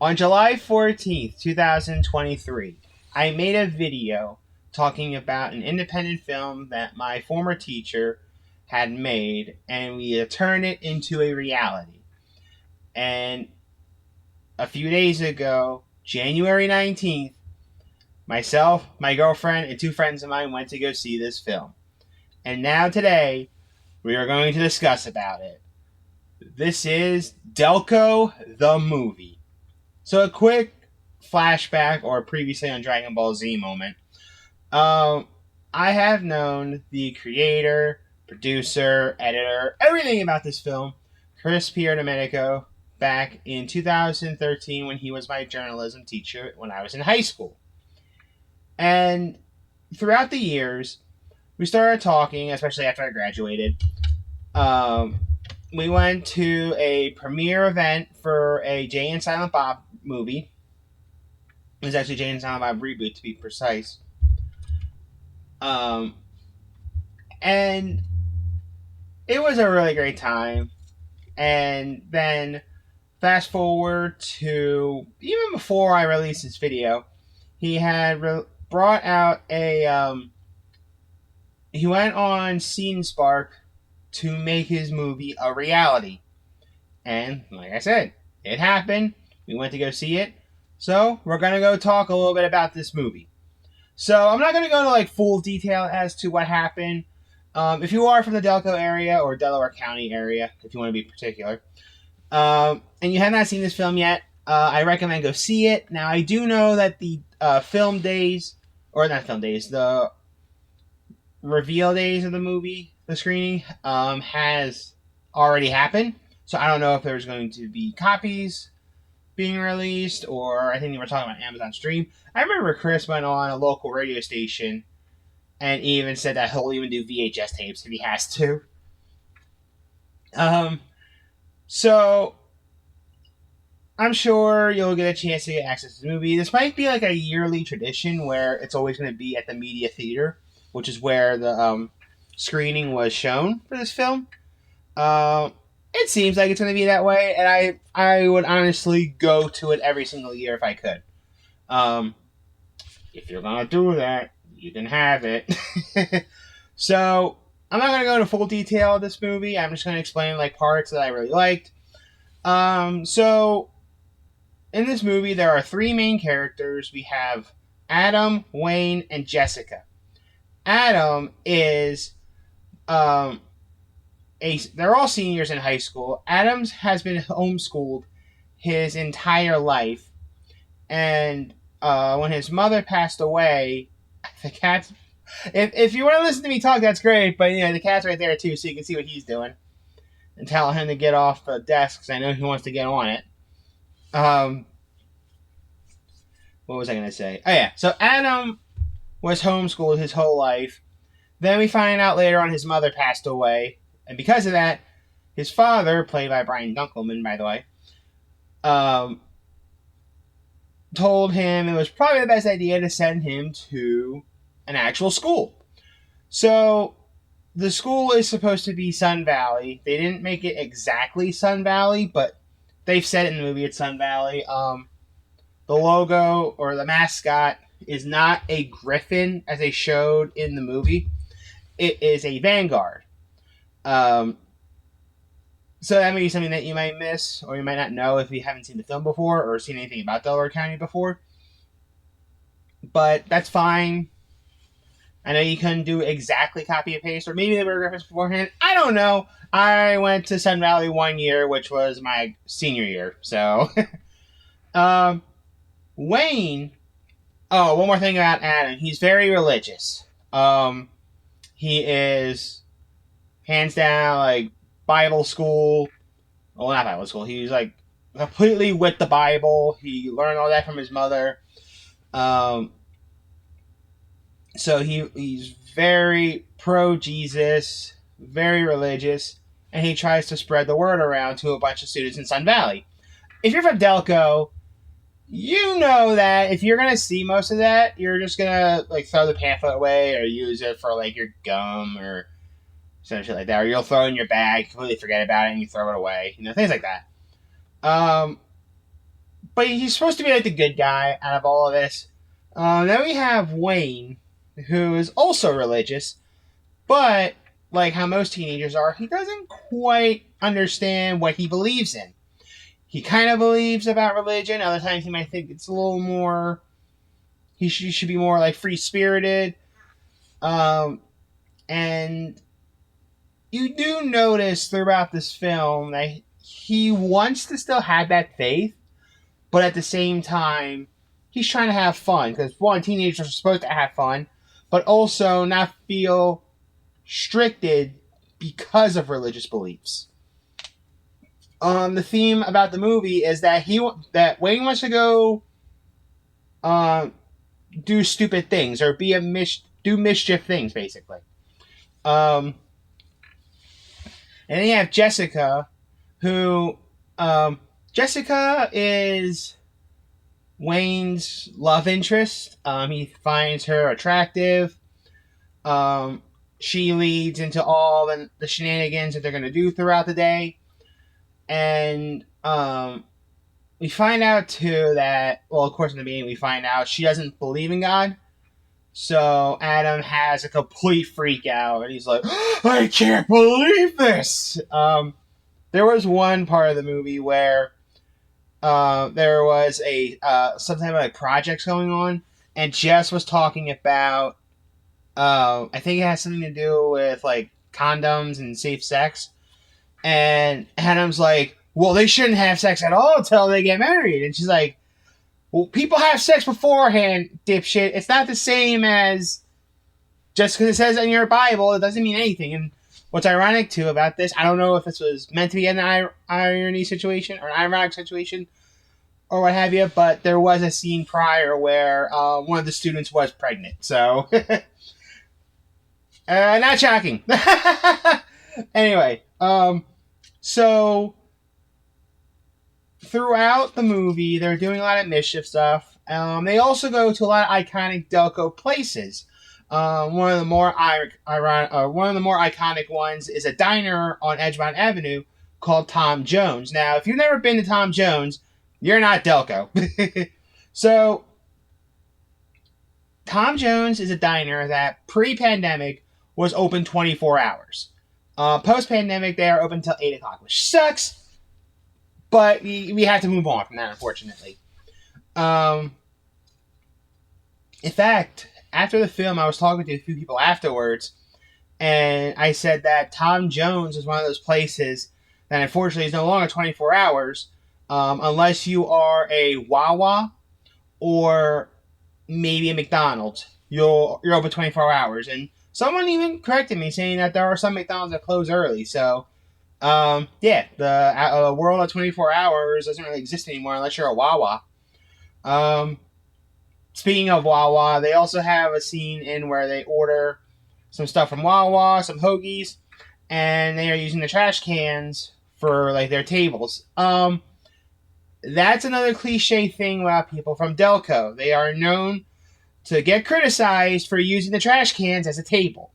On July 14th, 2023, I made a video talking about an independent film that my former teacher had made, and we turned it into a reality. And a few days ago, January 19th, myself, my girlfriend, and two friends of mine went to go see this film. And now today, we are going to discuss about it. This is Delco the movie. So a quick flashback or previously on Dragon Ball Z moment. I have known the creator, producer, editor, everything about this film, Chris Pierdomenico, back in 2013 when he was my journalism teacher when I was in high school. And throughout the years, we started talking, especially after I graduated. We went to a premiere event for a Jay and Silent Bob movie. It was actually Jay and Silent Bob reboot, to be precise. And it was a really great time. And then fast forward to even before I released this video, he had brought out he went on Scene Spark to make his movie a reality. And like I said, it happened. We went to go see it. So we're going to go talk a little bit about this movie. So I'm not going to go into full detail as to what happened. If you are from the Delco area or Delaware County area, if you want to be particular, and you have not seen this film yet, I recommend go see it. Now, I do know that the the reveal days of the movie, the screening, has already happened. So I don't know if there's going to be copies being released, or I think they were talking about Amazon Stream. I remember Chris went on a local radio station and even said that he'll even do VHS tapes if he has to. So I'm sure you'll get a chance to get access to the movie. This might be like a yearly tradition where it's always going to be at the Media Theater, which is where the screening was shown for this film. It seems like it's going to be that way, and I would honestly go to it every single year if I could. If you're going to do that, you can have it. So, I'm not going to go into full detail of this movie. I'm just going to explain parts that I really liked. So, in this movie, there are three main characters. We have Adam, Wayne, and Jessica. Adam is they're all seniors in high school. Adams has been homeschooled his entire life, and when his mother passed away, the cat's. If you want to listen to me talk, that's great. But the cat's right there too, so you can see what he's doing, and tell him to get off the desk because I know he wants to get on it. What was I going to say? Oh yeah, so Adam was homeschooled his whole life. Then we find out later on his mother passed away. And because of that, his father, played by Brian Dunkelman, by the way, told him it was probably the best idea to send him to an actual school. So, the school is supposed to be Sun Valley. They didn't make it exactly Sun Valley, but they've said it in the movie it's Sun Valley. The logo, or the mascot, is not a griffin, as they showed in the movie. It is a vanguard. So that may be something that you might miss, or you might not know if you haven't seen the film before, or seen anything about Delaware County before. But that's fine. I know you couldn't do exactly copy and paste, or maybe they were referenced beforehand. I don't know. I went to Sun Valley one year, which was my senior year. So, Wayne. Oh, one more thing about Adam. He's very religious. He is hands down Bible school. Well, not Bible school. He's completely with the Bible. He learned all that from his mother. So he's very pro Jesus, very religious, and he tries to spread the word around to a bunch of students in Sun Valley. If you're from Delco, you know that if you're going to see most of that, you're just going to throw the pamphlet away or use it for your gum or some shit like that. Or you'll throw it in your bag, completely forget about it, and you throw it away. Things like that. But but he's supposed to be like the good guy out of all of this. Then we have Wayne, who is also religious, but like how most teenagers are, he doesn't quite understand what he believes in. He kind of believes about religion. Other times he might think it's a little more. He should be more like free spirited. And you do notice throughout this film that he wants to still have that faith, but at the same time, he's trying to have fun. Because, one, teenagers are supposed to have fun, but also not feel restricted because of religious beliefs. The theme about the movie is that that Wayne wants to go do stupid things or do mischief things, basically. And then you have Jessica, who Jessica is Wayne's love interest. He finds her attractive. She leads into all the shenanigans that they're going to do throughout the day. And we find out, too, that, well, of course, in the beginning, we find out she doesn't believe in God. So Adam has a complete freak out, and he's like, I can't believe this! There was one part of the movie where there was some type of like projects going on, and Jess was talking about, I think it has something to do with like condoms and safe sex, and Adam's like, well, they shouldn't have sex at all until they get married, and she's like, well, people have sex beforehand, dipshit. It's not the same as just because it says in your Bible, it doesn't mean anything. And what's ironic, too, about this, I don't know if this was meant to be an irony situation or an ironic situation or what have you, but there was a scene prior where one of the students was pregnant. So, not shocking. Anyway, so throughout the movie, they're doing a lot of mischief stuff. They also go to a lot of iconic Delco places. One of the more iconic ones is a diner on Edgemont Avenue called Tom Jones. Now, if you've never been to Tom Jones, you're not Delco. So, Tom Jones is a diner that pre-pandemic was open 24 hours. Post-pandemic, they are open until 8 o'clock, which sucks. But we have to move on from that, unfortunately. In fact, after the film, I was talking to a few people afterwards, and I said that Tom Jones is one of those places that unfortunately is no longer 24 hours, unless you are a Wawa or maybe a McDonald's. You're open 24 hours. And someone even corrected me, saying that there are some McDonald's that close early, so the world of 24 hours doesn't really exist anymore unless you're a Wawa. Speaking of Wawa, they also have a scene in where they order some stuff from Wawa, some hoagies, and they are using the trash cans for like their tables. That's another cliche thing about people from Delco. They are known to get criticized for using the trash cans as a table.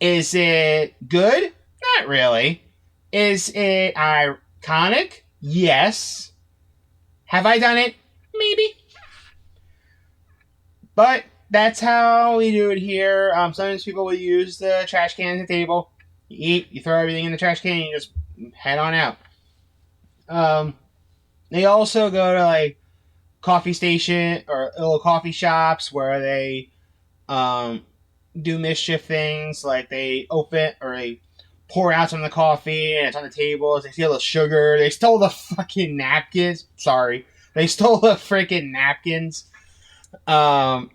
Is it good? Not really. Is it iconic? Yes. Have I done it? Maybe. But that's how we do it here. Sometimes people will use the trash can at the table. You eat, you throw everything in the trash can, and you just head on out. They also go to like coffee station or little coffee shops where they do mischief things, like they open or they pour out some of the coffee and it's on the tables. They steal the sugar. They stole the fucking napkins. Sorry. They stole the freaking napkins. All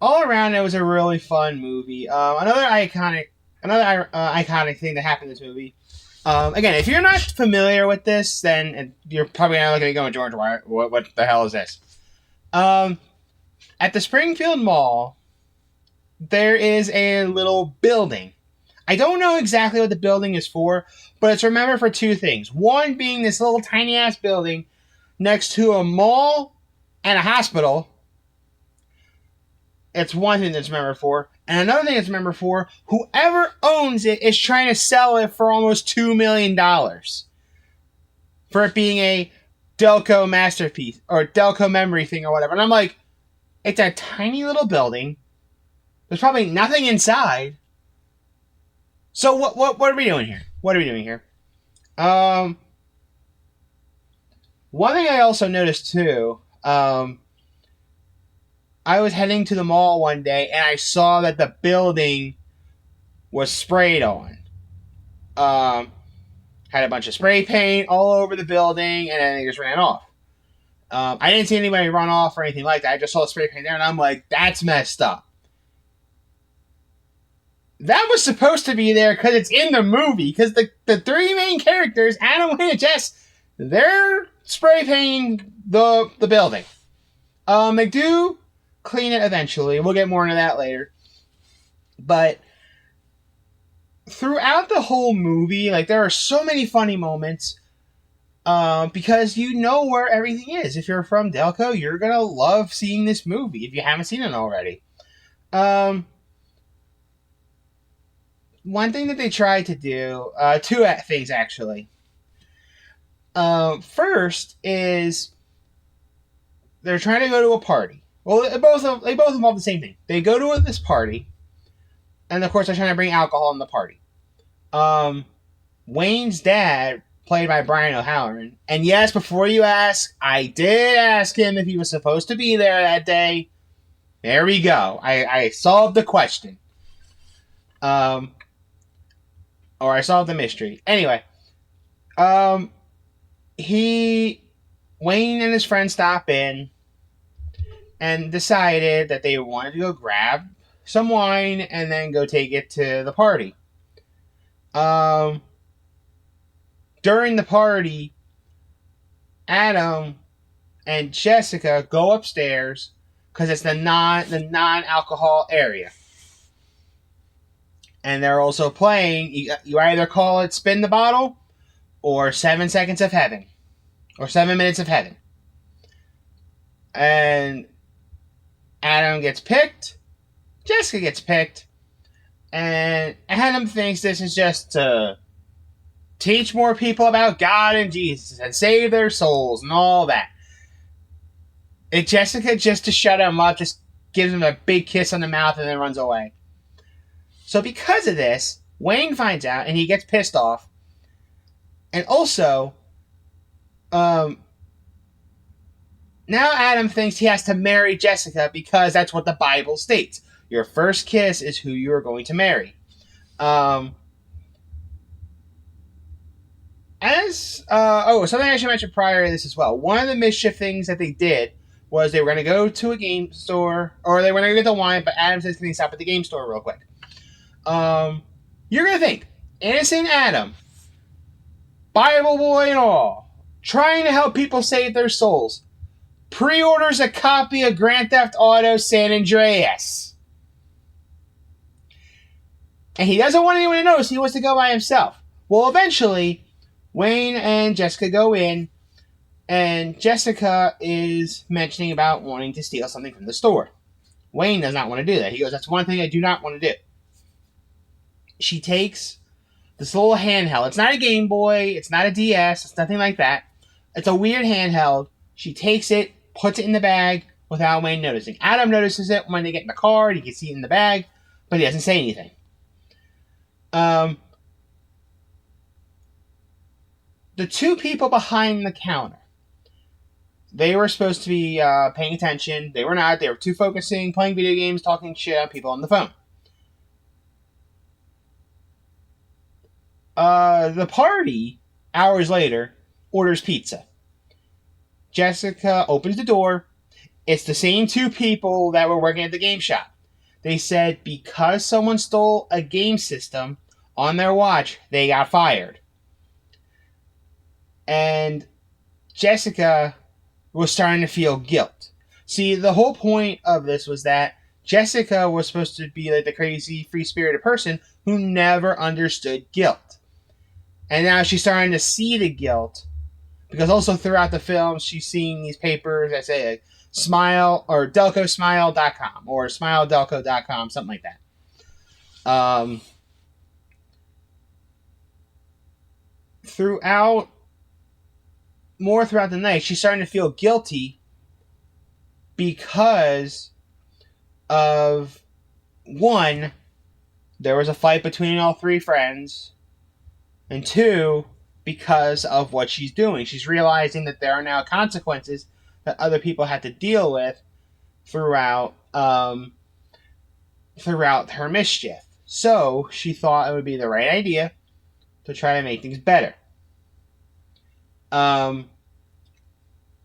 around, it was a really fun movie. Another iconic thing that happened in this movie. Again, if you're not familiar with this, then you're probably not looking at going, George, what the hell is this? At the Springfield Mall, there is a little building. I don't know exactly what the building is for, but it's remembered for two things. One being this little tiny-ass building next to a mall and a hospital. It's one thing that's remembered for. And another thing that's remembered for, whoever owns it is trying to sell it for almost $2 million. for it being a Delco masterpiece or Delco memory thing or whatever. And I'm like, it's a tiny little building. There's probably nothing inside. So what are we doing here? What are we doing here? One thing I also noticed too, I was heading to the mall one day and I saw that the building was sprayed on. Had a bunch of spray paint all over the building, and then they just ran off. I didn't see anybody run off or anything like that. I just saw the spray paint there, and I'm like, that's messed up. That was supposed to be there because it's in the movie. Because the three main characters, Adam, Wayne, and Jess, they're spray painting the building. They do clean it eventually. We'll get more into that later. But throughout the whole movie, like, there are so many funny moments because you know where everything is. If you're from Delco, you're gonna love seeing this movie if you haven't seen it already. One thing that they tried to do, two things actually. First is they're trying to go to a party. Well, they both involve the same thing. They go to this party, and of course they're trying to bring alcohol in the party. Wayne's dad, played by Brian O'Halloran, and yes, before you ask, I did ask him if he was supposed to be there that day. There we go. I solved the question. Or I solved the mystery. Anyway, Wayne and his friend stop in and decided that they wanted to go grab some wine and then go take it to the party. During the party, Adam and Jessica go upstairs because it's the non-alcohol area. And they're also playing, you either call it Spin the Bottle or 7 Seconds of Heaven or 7 Minutes of Heaven. And Adam gets picked, Jessica gets picked, and Adam thinks this is just to teach more people about God and Jesus and save their souls and all that. And Jessica, just to shut him up, just gives him a big kiss on the mouth and then runs away. So because of this, Wayne finds out and he gets pissed off. And also, now Adam thinks he has to marry Jessica because that's what the Bible states. Your first kiss is who you are going to marry. Something I should mention prior to this as well. One of the mischief things that they did was they were going to go to a game store, or they were going to get the wine, but Adam says, can you stop at the game store real quick? You're going to think, innocent Adam, Bible boy and all, trying to help people save their souls, pre-orders a copy of Grand Theft Auto San Andreas. And he doesn't want anyone to notice he wants to go by himself. Well, eventually, Wayne and Jessica go in, and Jessica is mentioning about wanting to steal something from the store. Wayne does not want to do that. He goes, that's one thing I do not want to do. She takes this little handheld. It's not a Game Boy. It's not a DS. It's nothing like that. It's a weird handheld. She takes it, puts it in the bag without Wayne noticing. Adam notices it when they get in the car. He can see it in the bag, but he doesn't say anything. The two people behind the counter, they were supposed to be paying attention. They were not. They were too focusing, playing video games, talking shit on people on the phone. The party, hours later, orders pizza. Jessica opens the door. It's the same two people that were working at the game shop. They said because someone stole a game system on their watch, they got fired. And Jessica was starting to feel guilt. See, the whole point of this was that Jessica was supposed to be like the crazy, free-spirited person who never understood guilt. And now she's starting to see the guilt, because also throughout the film, she's seeing these papers that say like, Smile or DelcoSmile.com or SmileDelco.com, something like that. Throughout more throughout the night, she's starting to feel guilty because of, one, there was a fight between all three friends, and two, because of what she's doing. She's realizing that there are now consequences that other people have to deal with throughout throughout her mischief. So she thought it would be the right idea to try to make things better.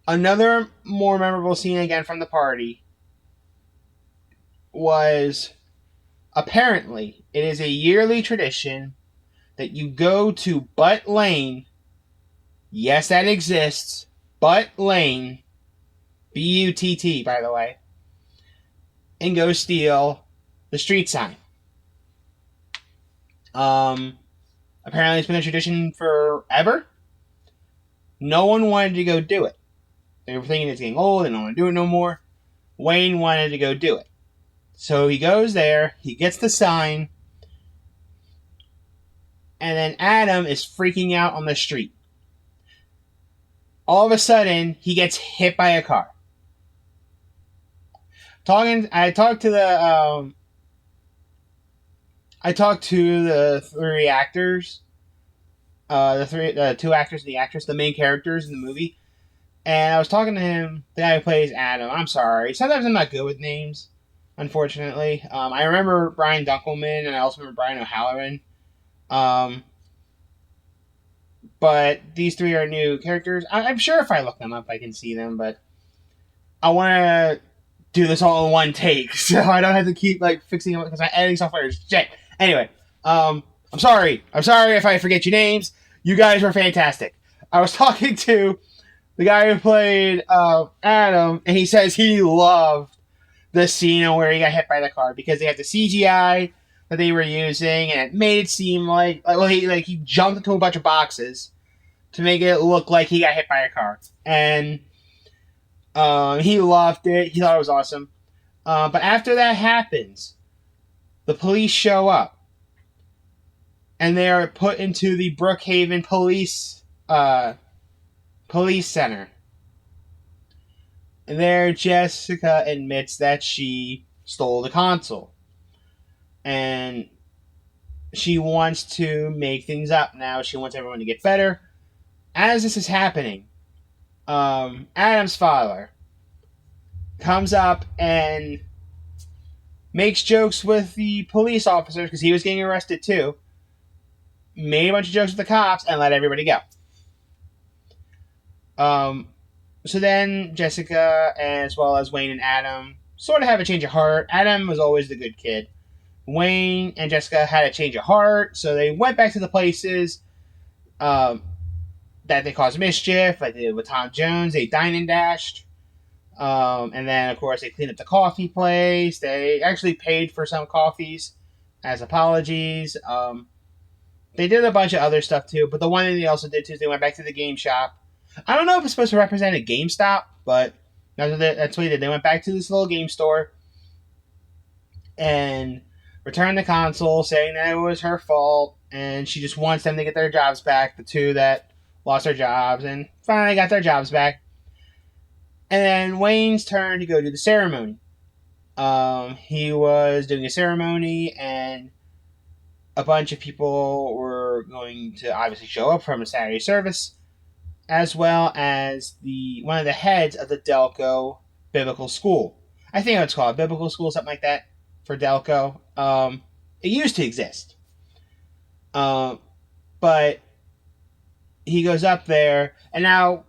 Another more memorable scene again from the party was, apparently it is a yearly tradition that you go to Butt Lane. Yes, that exists. Butt Lane. Butt, by the way. And go steal the street sign. Apparently it's been a tradition forever. No one wanted to go do it. They were thinking it's getting old, they don't want to do it no more. Wayne wanted to go do it. So he goes there, he gets the sign, and then Adam is freaking out on the street. All of a sudden, he gets hit by a car. I talked to the three actors, the two actors and the actress, the main characters in the movie, and I was talking to him, the guy who plays Adam. I'm sorry, sometimes I'm not good with names, unfortunately. I remember Brian Dunkelman, and I also remember Brian O'Halloran. But these three are new characters. I'm sure if I look them up, I can see them, but I want to do this all in one take, so I don't have to keep fixing it because my editing software is shit. Anyway, I'm sorry. I'm sorry if I forget your names. You guys were fantastic. I was talking to the guy who played Adam, and he says he loved the scene where he got hit by the car because they had the CGI that they were using, and it made it seem like he jumped into a bunch of boxes to make it look like he got hit by a car, and he loved it. He thought it was awesome. But after that happens, the police show up, and they are put into the Brookhaven police center. And there, Jessica admits that she stole the console. And she wants to make things up now. She wants everyone to get better. As this is happening, Adam's father comes up and makes jokes with the police officers because he was getting arrested too. Made a bunch of jokes with the cops and let everybody go. So then Jessica, as well as Wayne and Adam, sort of have a change of heart. Adam was always the good kid. Wayne and Jessica had a change of heart, so they went back to the places that they caused mischief, like they did with Tom Jones. They dined and dashed. And then, of course, they cleaned up the coffee place. They actually paid for some coffees as apologies. They did a bunch of other stuff, too. But the one thing they also did, too, is they went back to the game shop. I don't know if it's supposed to represent a GameStop, but that's what they did. They went back to this little game store and returned the console, saying that it was her fault, and she just wants them to get their jobs back, the two that lost their jobs, and finally got their jobs back. And then Wayne's turn to go do the ceremony. He was doing a ceremony, and a bunch of people were going to obviously show up from a Saturday service, as well as one of the heads of the Delco Biblical School. I think it's called Biblical School, something like that, for Delco. It used to exist. But he goes up there, and now,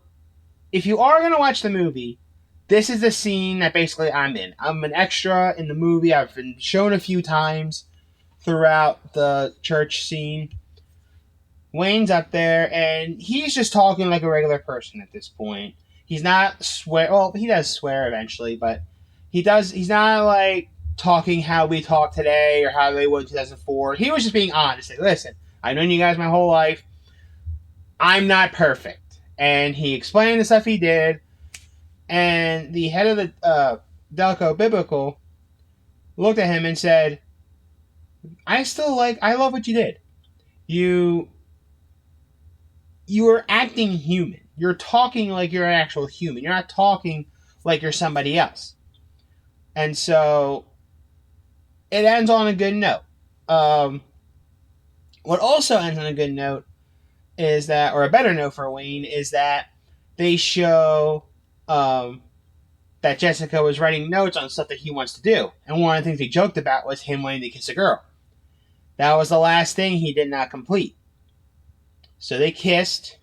if you are going to watch the movie, this is the scene that basically I'm in. I'm an extra in the movie. I've been shown a few times throughout the church scene. Wayne's up there, and he's just talking like a regular person at this point. He's not swear. Well, he does swear eventually, but he's not like talking how we talk today or how they would in 2004. He was just being honest. Like, listen, I've known you guys my whole life. I'm not perfect. And he explained the stuff he did, and the head of the Delco Biblical looked at him and said, I love what you did. You you are acting human. You're talking like you're an actual human. You're not talking like you're somebody else. And so it ends on a good note. What also ends on a good note is that, or a better note for Wayne, is that they show that Jessica was writing notes on stuff that he wants to do. And one of the things they joked about was him wanting to kiss a girl. That was the last thing he did not complete. So they kissed.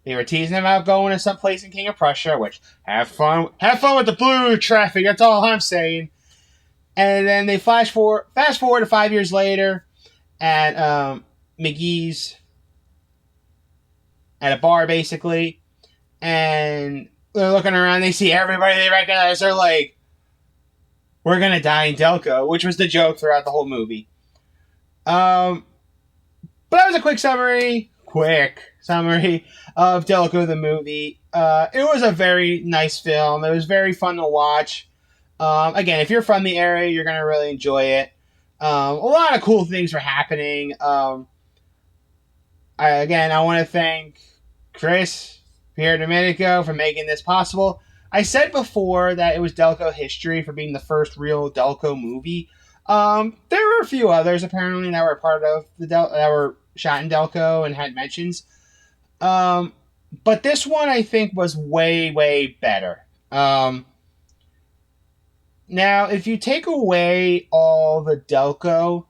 They were teasing about going to some place in King of Prussia, which, have fun with the blue traffic, that's all I'm saying. And then they fast forward to 5 years later at McGee's, at a bar basically, and they're looking around, they see everybody they recognize, they're like, we're gonna die in Delco, which was the joke throughout the whole movie. But that was a quick summary of Delco the movie. It was a very nice film. It was very fun to watch. Again, if you're from the area, you're going to really enjoy it. A lot of cool things were happening. I want to thank Chris Pierre Domenico for making this possible. I said before that it was Delco history for being the first real Delco movie. There were a few others apparently that were part of that were shot in Delco and had mentions. But this one I think was way, way better. Now, if you take away all the Delco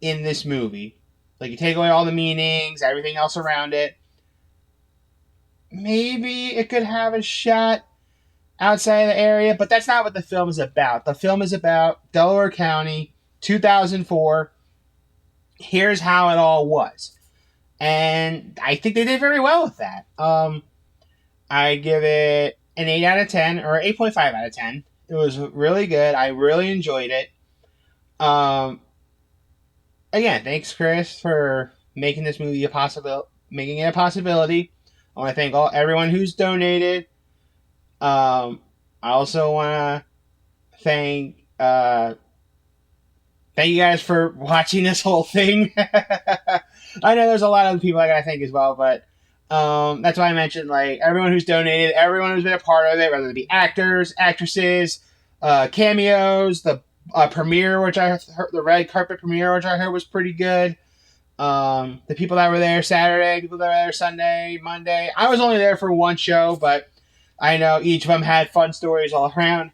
in this movie, like you take away all the meanings, everything else around it, maybe it could have a shot outside of the area, but that's not what the film is about. The film is about Delaware County, 2004. Here's how it all was. And I think they did very well with that. I give it an 8 out of 10, or 8.5 out of 10. It was really good. I really enjoyed it. Again, thanks, Chris, for making this movie a possibility. I want to thank everyone who's donated. I also want to thank you guys for watching this whole thing. I know there's a lot of people I gotta thank as well, but that's why I mentioned like everyone who's donated, everyone who's been a part of it, whether it be actors, actresses, cameos, the premiere, which I heard, the red carpet premiere, which I heard was pretty good. The people that were there Saturday, people that were there Sunday, Monday. I was only there for one show, but I know each of them had fun stories all around.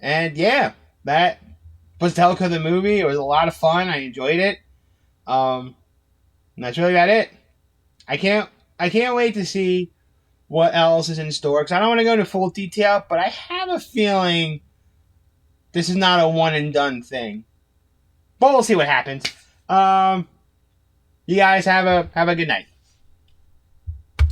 And yeah, that was Delco the movie. It was a lot of fun. I enjoyed it. And that's really about it. I can't wait to see what else is in store, because I don't want to go into full detail, but I have a feeling this is not a one and done thing. But we'll see what happens. You guys have a good night.